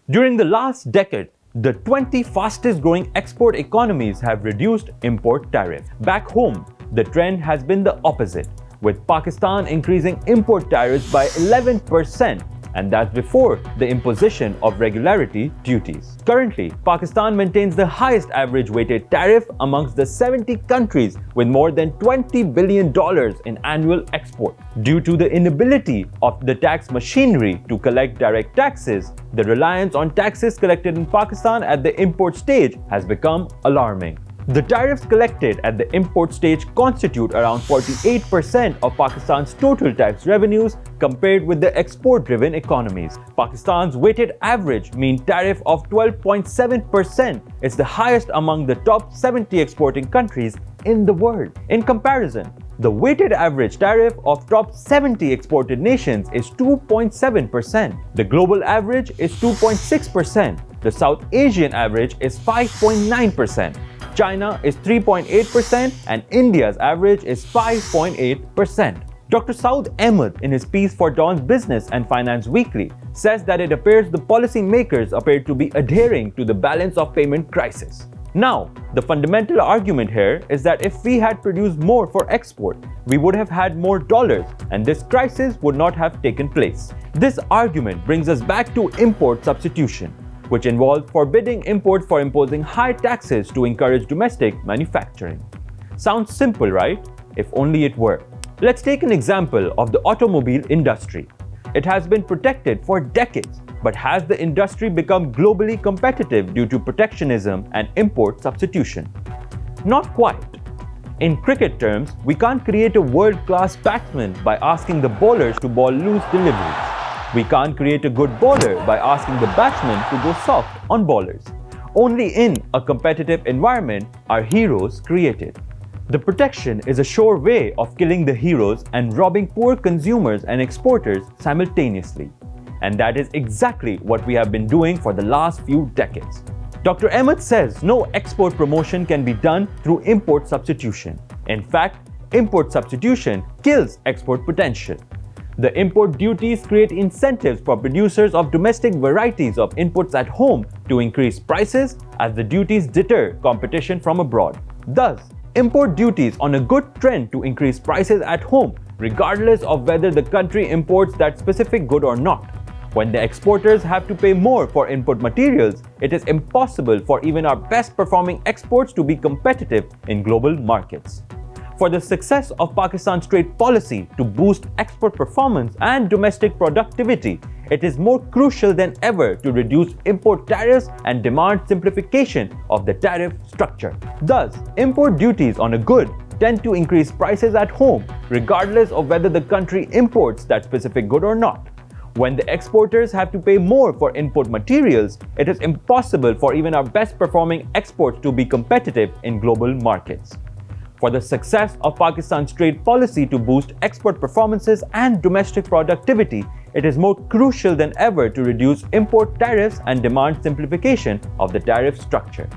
During the last decade, the 20 fastest growing export economies have reduced import tariff. Back home, the trend has been the opposite, with Pakistan increasing import tariffs by 11%, and that's before the imposition of regularity duties. Currently, Pakistan maintains the highest average weighted tariff amongst the 70 countries with more than $20 billion in annual export. Due to the inability of the tax machinery to collect direct taxes, the reliance on taxes collected in Pakistan at the import stage has become alarming. The tariffs collected at the import stage constitute around 48% of Pakistan's total tax revenues compared with the export-driven economies. Pakistan's weighted average mean tariff of 12.7% is the highest among the top 70 exporting countries in the world. In comparison, the weighted average tariff of top 70 exported nations is 2.7%. The global average is 2.6%. The South Asian average is 5.9%. China is 3.8% and India's average is 5.8%. Dr. Saud Ahmed, in his piece for Dawn's Business and Finance Weekly, says that it appears the policymakers appear to be adhering to the balance of payment crisis. Now, the fundamental argument here is that if we had produced more for export, we would have had more dollars and this crisis would not have taken place. This argument brings us back to import substitution, which involves forbidding imports for imposing high taxes to encourage domestic manufacturing. Sounds simple, right? If only it were. Let's take an example of the automobile industry. It has been protected for decades, but has the industry become globally competitive due to protectionism and import substitution? Not quite. In cricket terms, we can't create a world-class batsman by asking the bowlers to bowl loose deliveries. We can't create a good bowler by asking the batsmen to go soft on bowlers. Only in a competitive environment are heroes created. The protection is a sure way of killing the heroes and robbing poor consumers and exporters simultaneously. And that is exactly what we have been doing for the last few decades. Dr. Ahmed says no export promotion can be done through import substitution. In fact, import substitution kills export potential. The import duties create incentives for producers of domestic varieties of inputs at home to increase prices as the duties deter competition from abroad. Thus, import duties on a good trend to increase prices at home regardless of whether the country imports that specific good or not. When the exporters have to pay more for input materials, it is impossible for even our best performing exports to be competitive in global markets. For the success of Pakistan's trade policy to boost export performance and domestic productivity, it is more crucial than ever to reduce import tariffs and demand simplification of the tariff structure. Thus, import duties on a good tend to increase prices at home, regardless of whether the country imports that specific good or not. When the exporters have to pay more for input materials, it is impossible for even our best performing exports to be competitive in global markets. For the success of Pakistan's trade policy to boost export performances and domestic productivity, it is more crucial than ever to reduce import tariffs and demand simplification of the tariff structure.